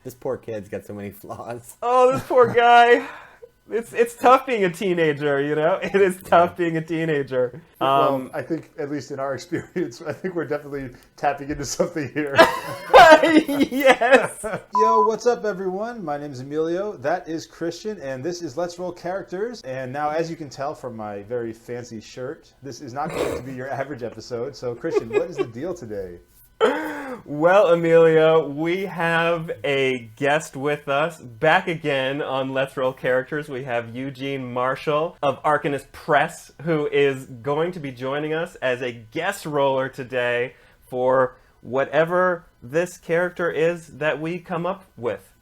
This poor kid's got so many flaws. Oh, this poor guy. It's tough being a teenager, you know? It is tough being a teenager. Well, I think, at least in our experience, I think we're definitely tapping into something here. Yes! Yo, what's up, everyone? My name is Emilio. That is Christian, and this is Let's Roll Characters. And now, as you can tell from my very fancy shirt, this is not going to be your average episode. So, Christian, what is the deal today? Well, Emilio, we have a guest with us, back again on Let's Roll Characters. We have Eugene Marshall of Arcanist Press, who is going to be joining us as a guest roller today for whatever this character is that we come up with.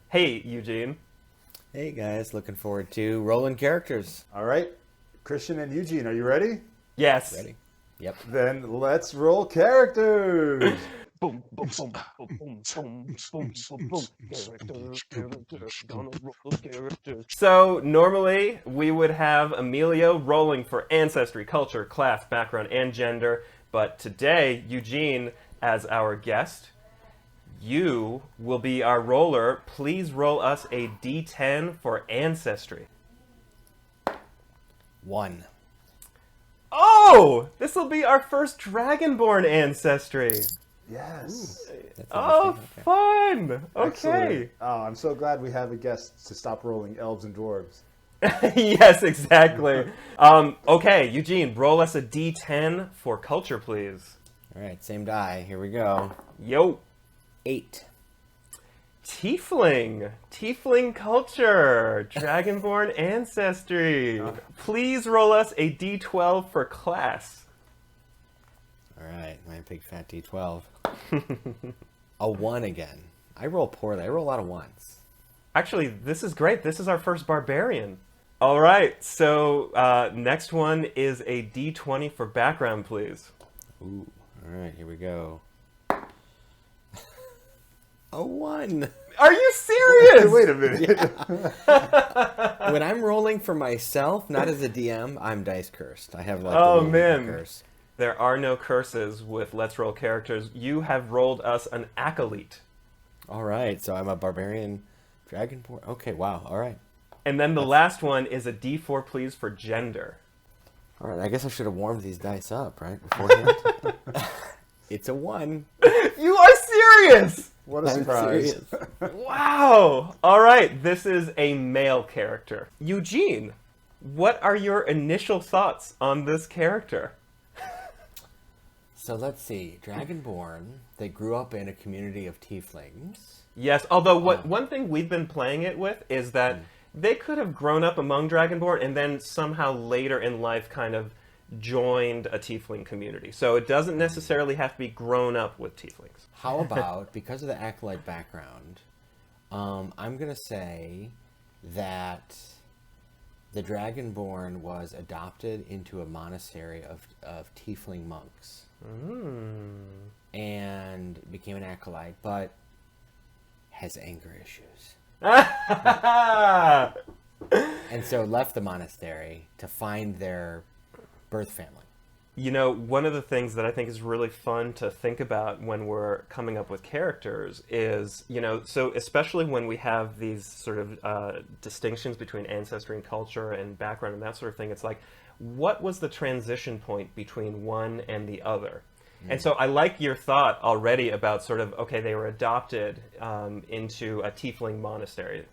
Hey, Eugene. Hey guys, looking forward to rolling characters. All right, Christian and Eugene, are you ready? Yes. Ready? Yep. Then let's roll characters. Boom, boom, boom, boom, boom, boom, boom, boom. So normally we would have Emilio rolling for ancestry, culture, class, background, and gender. But today, Eugene, as our guest, you will be our roller. Please roll us a D10 for ancestry. 1. Oh! This will be our first dragonborn ancestry. Yes. That's Oh, interesting. fun! Okay. Excellent. Oh, I'm so glad we have a guest to stop rolling elves and dwarves. Yes, exactly. Okay, Eugene, roll us a D10 for culture, please. All right, same die. Here we go. Yo. 8. Tiefling culture, dragonborn ancestry. Please roll us a D12 for class. All right, my big fat D12. A 1 again. I roll poorly. I roll a lot of 1s. Actually, this is great. This is our first barbarian. All right, so next one is a D20 for background, please. Ooh. All right, here we go. A 1. Are you serious? Wait a minute. When I'm rolling for myself, not as a DM, I'm dice cursed. I have like Oh, the little man. curse. There are no curses with Let's Roll Characters. You have rolled us an acolyte. All right, so I'm a barbarian dragonborn. Okay, wow. All right. And then the last one is a D4, please, for gender. All right, I guess I should have warmed these dice up, right, beforehand. It's a 1. You are serious! What a I'm surprise. serious. Wow! All right, this is a male character. Eugene, what are your initial thoughts on this character? So let's see. Dragonborn, they grew up in a community of tieflings. Yes, although one thing we've been playing it with is that they could have grown up among Dragonborn and then somehow later in life kind of joined a tiefling community. So it doesn't necessarily have to be grown up with tieflings. How about, because of the acolyte background, I'm going to say that the Dragonborn was adopted into a monastery of tiefling monks. And became an acolyte, but has anger issues. And so left the monastery to find their birth family. You know, one of the things that I think is really fun to think about when we're coming up with characters is, you know, so especially when we have these sort of distinctions between ancestry and culture and background and that sort of thing, it's like, what was the transition point between one and the other? And so I like your thought already about sort of, okay, they were adopted into a tiefling monastery.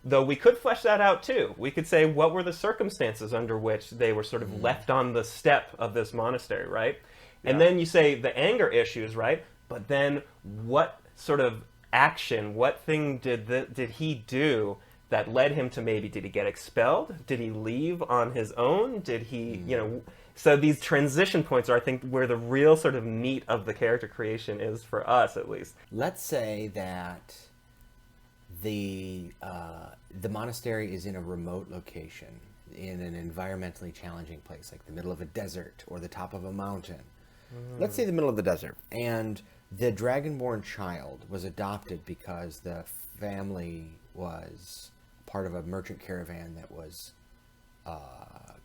Though we could flesh that out too. We could say, what were the circumstances under which they were sort of left on the step of this monastery, right? And then you say the anger issues, right? But then what sort of action, what thing did he do that led him to maybe, did he get expelled? Did he leave on his own? Did he, you know, so these transition points are, I think, where the real sort of meat of the character creation is for us, at least. Let's say that the monastery is in a remote location, in an environmentally challenging place, like the middle of a desert or the top of a mountain. Let's say the middle of the desert. And the dragonborn child was adopted because the family was part of a merchant caravan that was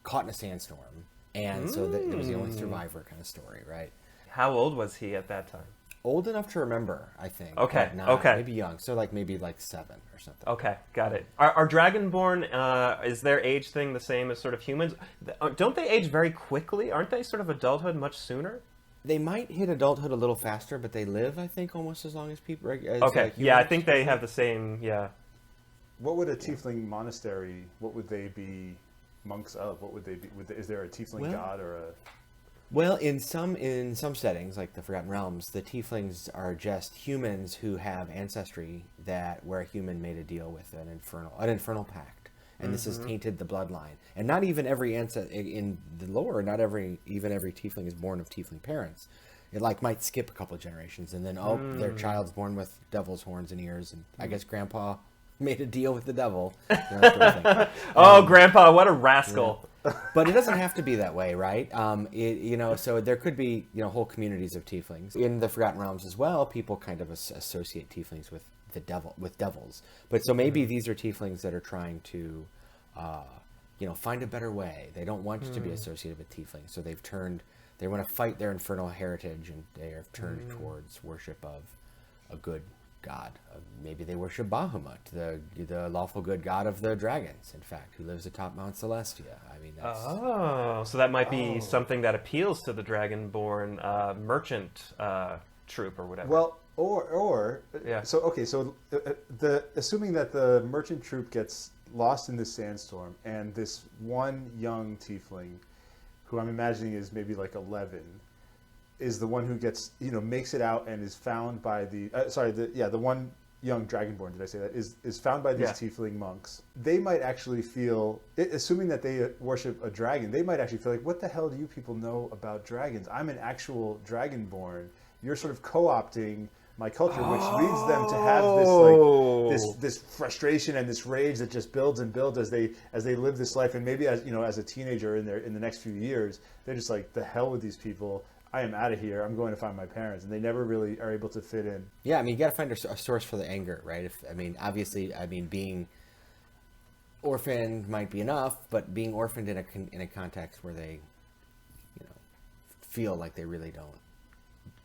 caught in a sandstorm. And so it was the only survivor kind of story, right? How old was he at that time? Old enough to remember, I think. Okay, but not, okay. Maybe young, so maybe 7 or something. Okay, got it. Are dragonborn, is their age thing the same as sort of humans? Don't they age very quickly? Aren't they sort of adulthood much sooner? They might hit adulthood a little faster, but they live, I think, almost as long as people. As, Okay, yeah, I think they humans. have the same, yeah. What would a tiefling monastery? What would they be monks of? What would they be? Is there a tiefling god or a? Well, in some settings, like the Forgotten Realms, the tieflings are just humans who have ancestry where a human made a deal with an infernal pact, and this has tainted the bloodline. And not even every in the lore, even every tiefling is born of tiefling parents. It might skip a couple of generations, and then their child's born with devil's horns and ears, and I guess Grandpa made a deal with the devil. That sort of thing. Oh, Grandpa, what a rascal! Yeah. But it doesn't have to be that way, right? So there could be whole communities of tieflings in the Forgotten Realms as well. People kind of associate tieflings with devils. But so maybe these are tieflings that are trying to, find a better way. They don't want to be associated with tieflings, so they want to fight their infernal heritage, and they have turned towards worship of a good god. Maybe they worship Bahamut, the lawful good god of the dragons, in fact, who lives atop Mount Celestia. I mean, that's... So that might be something that appeals to the dragonborn merchant troop or whatever. Well, or yeah. So assuming that the merchant troop gets lost in this sandstorm, and this one young tiefling, who I'm imagining is maybe 11, is the one who gets, makes it out and is found by the one young dragonborn, did I say that, is found by these tiefling monks. They might actually feel, assuming that they worship a dragon, they might actually feel like, what the hell do you people know about dragons? I'm an actual dragonborn. You're sort of co-opting my culture, which leads them to have this frustration and this rage that just builds and builds as they live this life. And maybe as a teenager in the next few years, they're just like, the hell with these people. I am out of here. I'm going to find my parents, and they never really are able to fit in. Yeah, I mean, you got to find a source for the anger, right? Obviously, being orphaned might be enough, but being orphaned in a context where they, feel like they really don't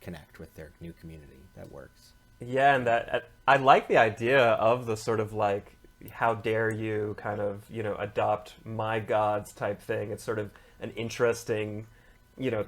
connect with their new community, that works. Yeah, and that I like the idea of the sort of how dare you kind of adopt my gods type thing. It's sort of an interesting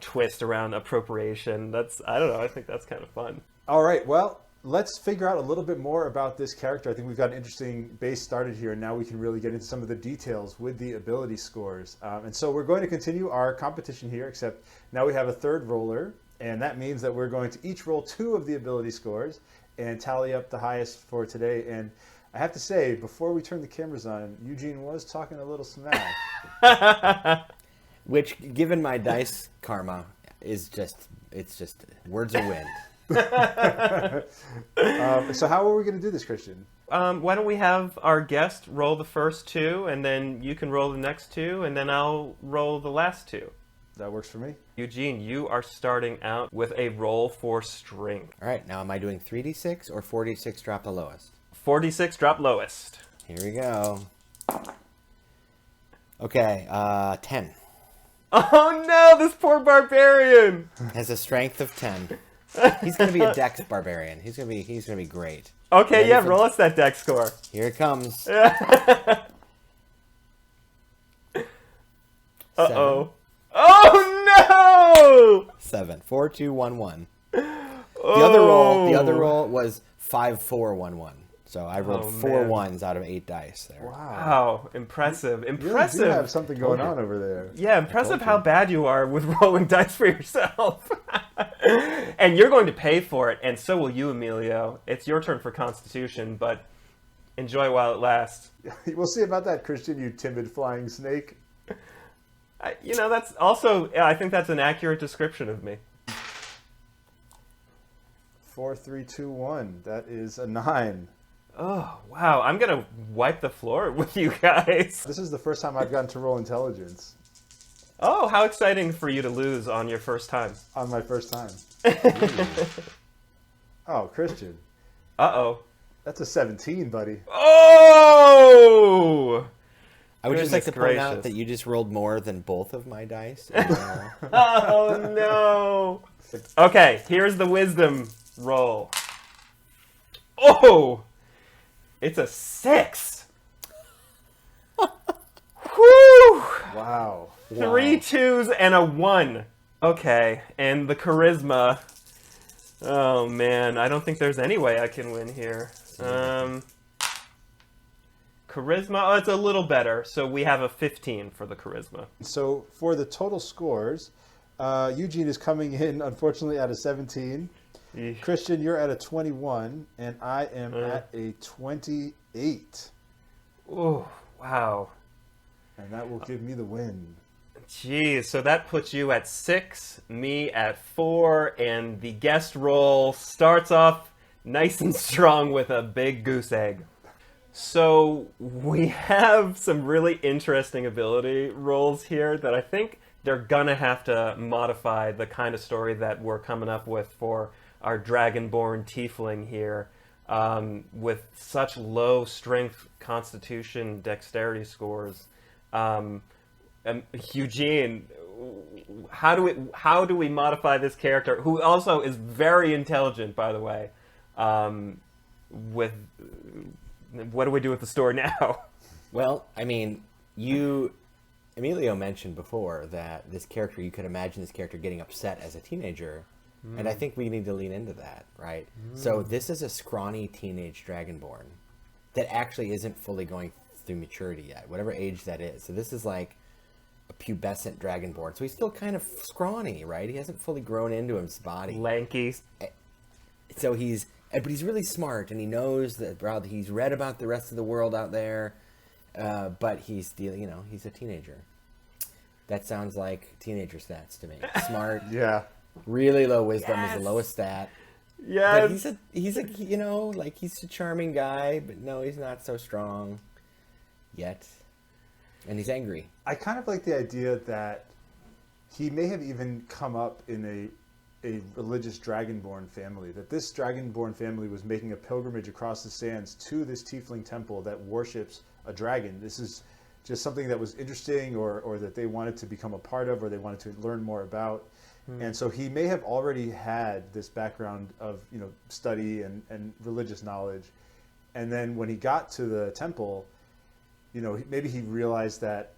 twist around appropriation. I don't know, I think that's kind of fun. All right, well, let's figure out a little bit more about this character. I think we've got an interesting base started here, and now we can really get into some of the details with the ability scores. And so we're going to continue our competition here, except now we have a third roller, and that means that we're going to each roll 2 of the ability scores and tally up the highest for today. And I have to say, before we turn the cameras on, Eugene was talking a little smack. Which, given my dice karma, it's just words of wind. So how are we going to do this, Christian? Why don't we have our guest roll the first 2, and then you can roll the next 2, and then I'll roll the last 2. That works for me. Eugene, you are starting out with a roll for strength. All right, now am I doing 3d6 or 4d6 drop the lowest? 4d6 drop lowest. Here we go. Okay, 10. Oh no, this poor barbarian! Has a strength of 10. He's going to be a dex barbarian. He's going to be great. Okay, Ready yeah, roll us that dex score. Here it comes. Uh-oh. Oh no! 7. 4, 2, 1, 1. Oh. The other roll was 5, 4, 1, 1. So I rolled 4 man. ones out of 8 dice there. Wow, impressive. You Impressive. really do have something going on over there. Yeah, impressive how bad you are with rolling dice for yourself. And you're going to pay for it, and so will you, Emilio. It's your turn for Constitution, but enjoy while it lasts. We'll see about that, Christian, you timid flying snake. That's also, I think that's an accurate description of me. 4, 3, 2, 1. That is a 9. Oh, wow. I'm going to wipe the floor with you guys. This is the first time I've gotten to roll intelligence. Oh, how exciting for you to lose on your first time. On my first time. Oh, Christian. Uh-oh. That's a 17, buddy. Oh! I would just like to Goodness point out gracious. that you just rolled more than both of my dice. Oh, no. Okay, here's the wisdom. roll. Oh! It's a 6! Whew! Wow. 3 2s and a 1. Okay, and the charisma. Oh man, I don't think there's any way I can win here. Charisma, oh, it's a little better. So we have a 15 for the charisma. So for the total scores, Eugene is coming in, unfortunately, at a 17. Eesh. Christian, you're at a 21, and I am at a 28. Oh, wow. And that will give me the win. Jeez, so that puts you at 6, me at 4, and the guest roll starts off nice and strong with a big goose egg. So we have some really interesting ability rolls here that I think they're gonna have to modify the kind of story that we're coming up with for our dragonborn tiefling here, with such low strength, constitution, dexterity scores. Eugene, how do we modify this character, who also is very intelligent, by the way? With what do we do with the story now? Well, I mean, Emilio mentioned before that this character, you could imagine this character getting upset as a teenager, and I think we need to lean into that, right? So this is a scrawny teenage dragonborn that actually isn't fully going through maturity yet, whatever age that is. So this is like a pubescent dragonborn. So he's still kind of scrawny, right? He hasn't fully grown into his body. Lanky. So but he's really smart, and he knows that he's read about the rest of the world out there, but he's he's a teenager. That sounds like teenager stats to me. Smart, Yeah. really low wisdom is Yes. the lowest stat. Yes. But he's a he's a charming guy, but no, he's not so strong yet, and he's angry. I kind of like the idea that he may have even come up in a religious dragonborn family, that this dragonborn family was making a pilgrimage across the sands to this tiefling temple that worships a dragon. This is just something that was interesting, or that they wanted to become a part of, or they wanted to learn more about. And so he may have already had this background of study and religious knowledge. And then when he got to the temple, maybe he realized that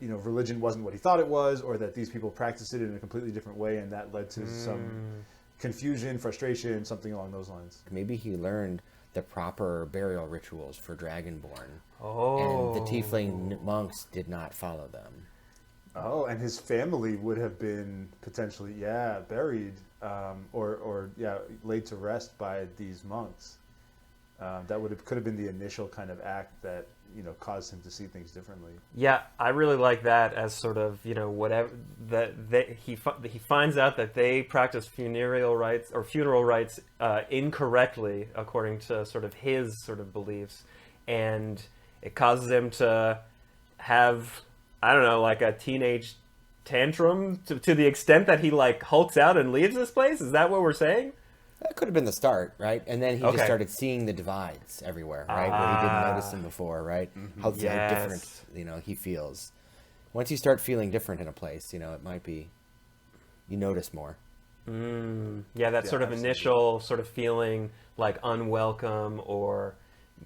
religion wasn't what he thought it was, or that these people practiced it in a completely different way, and that led to some confusion, frustration, something along those lines. Maybe he learned the proper burial rituals for dragonborn, Oh. and the tiefling monks did not follow them. Oh, and his family would have been potentially, buried, or laid to rest by these monks. That could have been the initial kind of act that caused him to see things differently. Yeah, I really like that as sort of whatever that he finds out that they practice funeral rites incorrectly according to sort of his sort of beliefs, and it causes him to have, I don't know, like a teenage tantrum to the extent that he like hulks out and leaves this place. Is that what we're saying? That could have been the start, right? And then he just Okay. started seeing the divides everywhere, right? Where he didn't notice them before, right? How different, he feels. Once you start feeling different in a place, it might be, you notice more. Yeah, that sort of absolutely. initial sort of feeling like unwelcome, or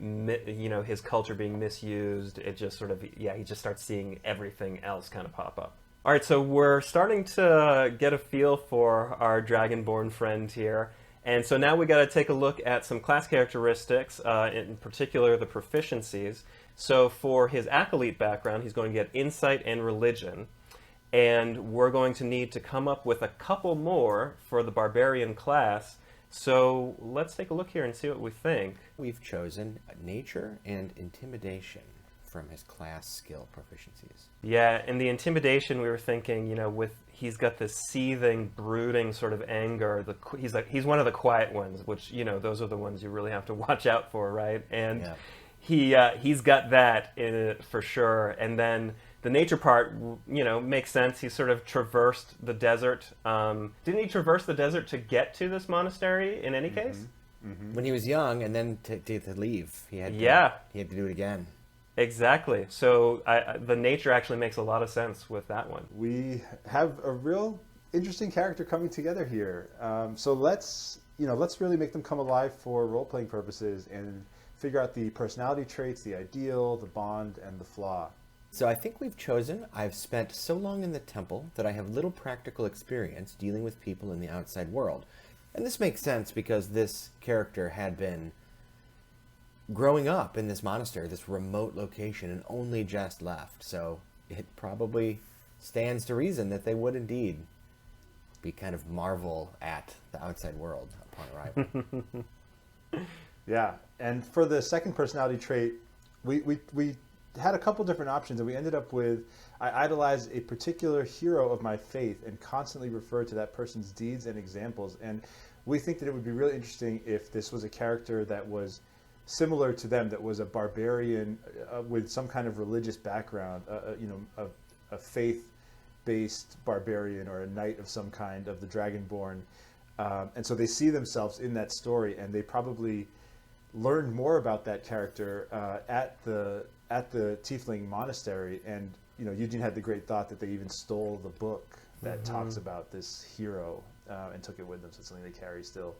his culture being misused. It just sort of, he just starts seeing everything else kind of pop up. All right, so we're starting to get a feel for our dragonborn friend here. And so now we got to take a look at some class characteristics, in particular the proficiencies. So for his acolyte background, he's going to get insight and religion. And we're going to need to come up with a couple more for the barbarian class. So let's take a look here and see what we think. We've chosen nature and intimidation from his class skill proficiencies. Yeah, in the intimidation, we were thinking, he's got this seething, brooding sort of anger. He's one of the quiet ones, which those are the ones you really have to watch out for, right? And he's got that in it for sure. And then the nature part, makes sense. He sort of traversed the desert. Didn't he traverse the desert to get to this monastery? In any case, When he was young, and then to leave, he had Yeah. to do it again. exactly. So the nature actually makes a lot of sense with that one. We have a real interesting character coming together here. So let's let's really make them come alive for role-playing purposes and figure out the personality traits, the ideal, the bond, and the flaw. So I think I've spent so long in the temple that I have little practical experience dealing with people in the outside world. And this makes sense because this character had been growing up in this monastery, this remote location, and only just left. So it probably stands to reason that they would indeed be kind of marvel at the outside world upon arrival. Yeah, and for the second personality trait, we had a couple different options, and we ended up with, I idolize a particular hero of my faith and constantly refer to that person's deeds and examples. And we think that it would be really interesting if this was a character that was similar to them, that was a barbarian with some kind of religious background, a faith-based barbarian or a knight of some kind of the dragonborn. And so they see themselves in that story, and they probably learned more about that character at the tiefling monastery. And Eugene had the great thought that they even stole the book that talks about this hero and took it with them, so it's something they carry still.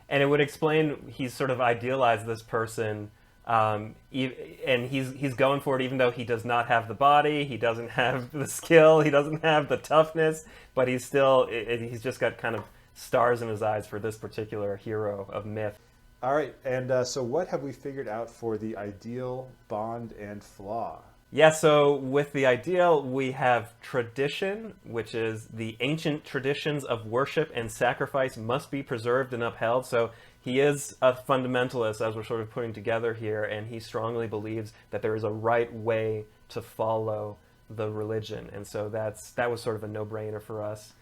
And it would explain he's sort of idealized this person, and he's going for it even though he does not have the body, he doesn't have the skill, he doesn't have the toughness, but he's just got kind of stars in his eyes for this particular hero of myth. All right, and so what have we figured out for the ideal, bond, and flaw? Yeah, so with the ideal, we have tradition, which is the ancient traditions of worship and sacrifice must be preserved and upheld. So he is a fundamentalist, as we're sort of putting together here, and he strongly believes that there is a right way to follow the religion. And so that was sort of a no-brainer for us.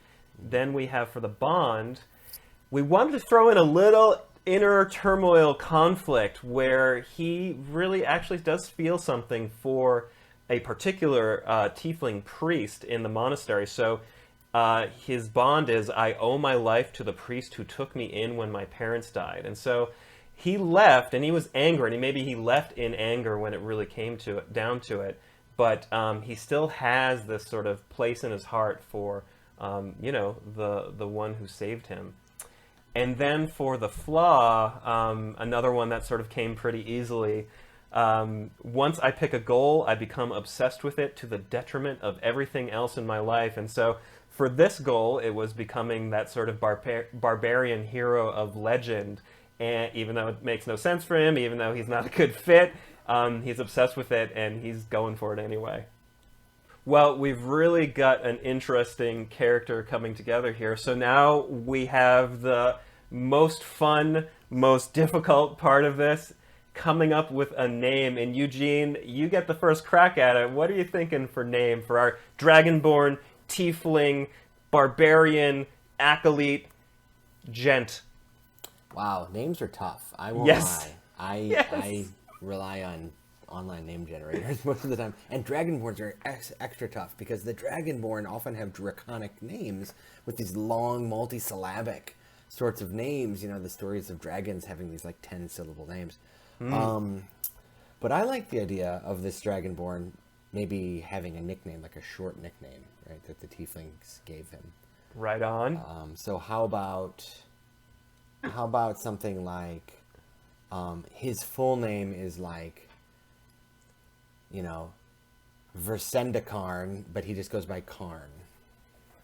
Then we have for the bond, we wanted to throw in a little inner turmoil conflict where he really actually does feel something for a particular tiefling priest in the monastery. So his bond is, I owe my life to the priest who took me in when my parents died. And so he left, and he was angry, and maybe he left in anger when it really came down to it, but he still has this sort of place in his heart for the one who saved him. And then for the flaw, another one that sort of came pretty easily. Once I pick a goal, I become obsessed with it to the detriment of everything else in my life. And so for this goal, it was becoming that sort of barbarian hero of legend. And even though it makes no sense for him, even though he's not a good fit, he's obsessed with it and he's going for it anyway. Well, we've really got an interesting character coming together here. So now we have the most fun, most difficult part of this, coming up with a name. And Eugene, you get the first crack at it. What are you thinking for name for our dragonborn, tiefling, barbarian, acolyte, gent? Wow, names are tough. I won't Yes. lie. I rely on online name generators most of the time. And dragonborns are extra tough because the dragonborn often have draconic names with these long multisyllabic sorts of names. The stories of dragons having these like 10-syllable names. But I like the idea of this dragonborn maybe having a nickname, like a short nickname, right, that the tieflings gave him. Right on. So how about something like his full name is like, Versendakarn, but he just goes by Karn.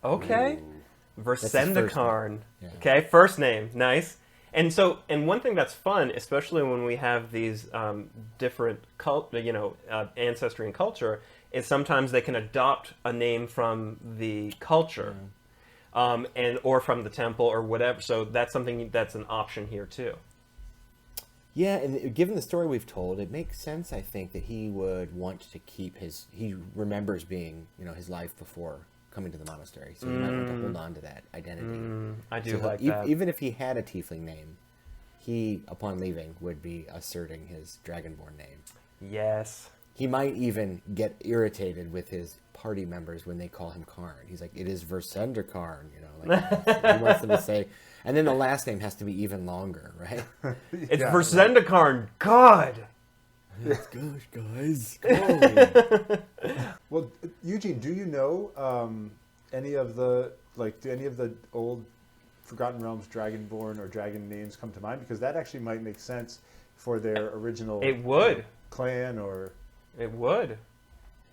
Okay. Ooh. Versendakarn. Yeah. Okay, first name. Nice. And one thing that's fun, especially when we have these different ancestry and culture, is sometimes they can adopt a name from the culture, or from the temple or whatever. So that's something that's an option here too. Yeah, and given the story we've told, it makes sense, I think, that he would want to keep he remembers being, his life before coming to the monastery. So he might want to hold on to that identity. I do so like that. Even if he had a tiefling name, he, upon leaving, would be asserting his dragonborn name. Yes. He might even get irritated with his party members when they call him Karn. He's like, it is Versendakarn, he wants them to say, and then the last name has to be even longer, right? It's Versendakarn. God! Let's go, guys. Go. Well, Eugene, do you know any of the old Forgotten Realms dragonborn or dragon names come to mind? Because that actually might make sense for their original It would. clan or... It would.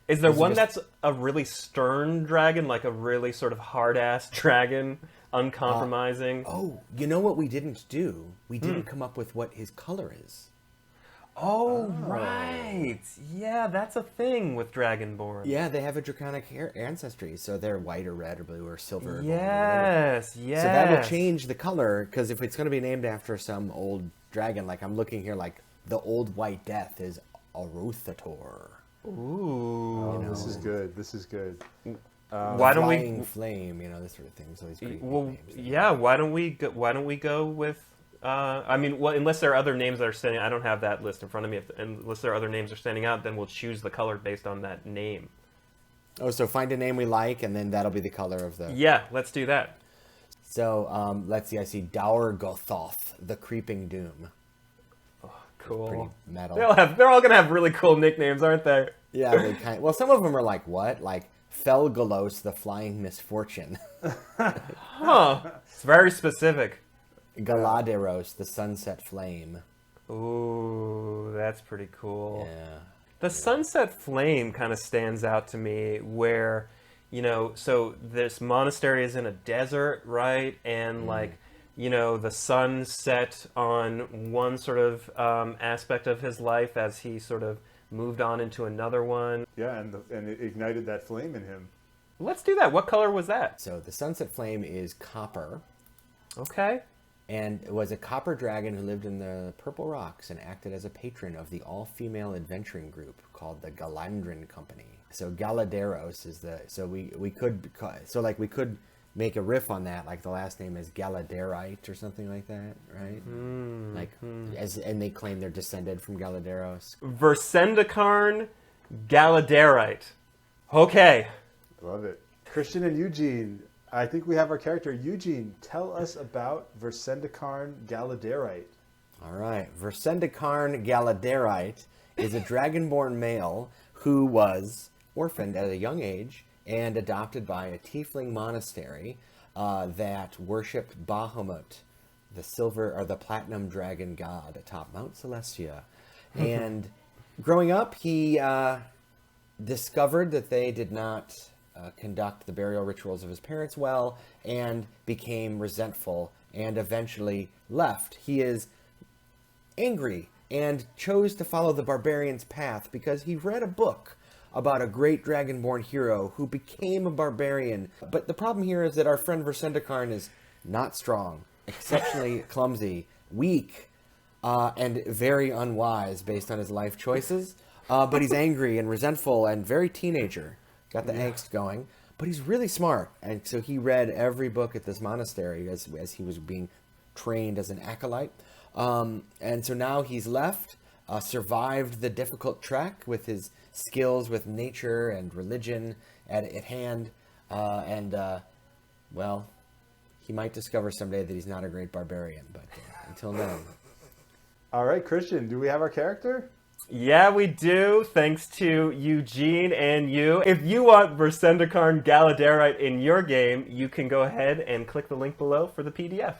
Is there Is it one just- that's a really stern dragon, like a really sort of hard-ass dragon, uncompromising? Oh, you know what we didn't do? We didn't come up with what his color is. Oh, right. Yeah, that's a thing with Dragonborn. Yeah, they have a draconic ancestry, so they're white or red or blue or silver. Or gold or whatever. Yes, yes. So that will change the color, because if it's going to be named after some old dragon, like I'm looking here, like the old white death is Aruthator. Ooh. Oh, this is good. This is good. Why don't we? Flying flame, this sort of thing. So these great Well, names. yeah. Why don't we go with? I mean, well, unless there are other names that are standing, I don't have that list in front of me. Unless there are other names that are standing out, then we'll choose the color based on that name. Oh, so find a name we like, and then that'll be the color of the. Yeah, let's do that. So let's see. I see Dour Gothoth, the Creeping Doom. Cool. Pretty metal. They're all gonna have really cool nicknames, aren't they? Yeah, they kind. Well, some of them are like what? Like Felgalos, the Flying Misfortune. Huh. It's very specific. Galadaeros, the Sunset Flame. Ooh, that's pretty cool. Yeah. The Sunset Flame kind of stands out to me where, so this monastery is in a desert, right? And the sun set on one sort of aspect of his life as he sort of moved on into another one. Yeah, and it ignited that flame in him. Let's do that. What color was that? So the Sunset Flame is copper, Okay. and it was a copper dragon who lived in the Purple Rocks and acted as a patron of the all-female adventuring group called the Galandrin Company. So Galadaeros is we could make a riff on that, like the last name is Galadaerite or something like that, right? And they claim they're descended from Galadaeros. Versendakarn Galadaerite. Okay. Love it. Christian and Eugene, I think we have our character. Eugene, tell us about Versendakarn Galadaerite. All right. Versendakarn Galadaerite is a dragonborn male who was orphaned at a young age and adopted by a tiefling monastery that worshipped Bahamut, the platinum dragon god atop Mount Celestia. And growing up, he discovered that they did not conduct the burial rituals of his parents well and became resentful and eventually left. He is angry and chose to follow the barbarian's path because he read a book about a great dragonborn hero who became a barbarian. But the problem here is that our friend Versendakarn is not strong, exceptionally clumsy, weak, and very unwise based on his life choices. But he's angry and resentful and very teenager. Got the angst going. But he's really smart. And so he read every book at this monastery as he was being trained as an acolyte. And so now he's left, survived the difficult trek with his skills with nature and religion at hand. Well, he might discover someday that he's not a great barbarian. But until then. All right, Christian, do we have our character? Yeah, we do, thanks to Eugene and you. If you want Versendakarn Galadaerite in your game, you can go ahead and click the link below for the PDF.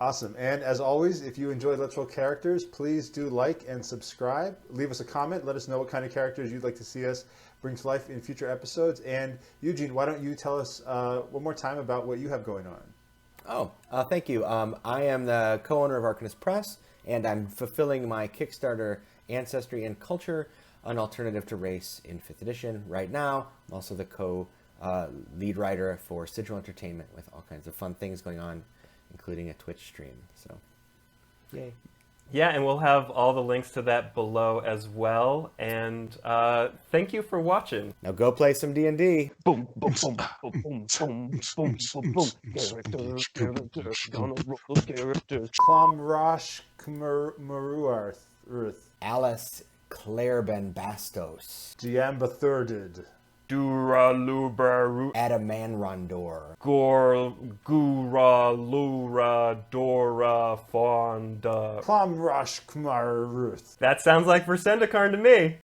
Awesome. And as always, if you enjoyed Let's Roll Characters, please do like and subscribe. Leave us a comment. Let us know what kind of characters you'd like to see us bring to life in future episodes. And Eugene, why don't you tell us one more time about what you have going on? Thank you. I am the co-owner of Arcanist Press, and I'm fulfilling my Kickstarter Ancestry and Culture, an alternative to race in 5th edition right now. I'm also the lead writer for Sigil Entertainment with all kinds of fun things going on, including a Twitch stream. So, yay. Yeah, and we'll have all the links to that below as well. And thank you for watching. Now go play some D&D. Boom, boom, boom, boom, boom, boom, boom, boom, boom. Characters, gonna roll characters. Clomrosh Maruarth. Alice Clairben Bastos. Diambathurded. Duralubaru. Adamanrondor. Gura Lura Dora Fonda. Clomrosh Kmaruth. That sounds like Versendakarn to me.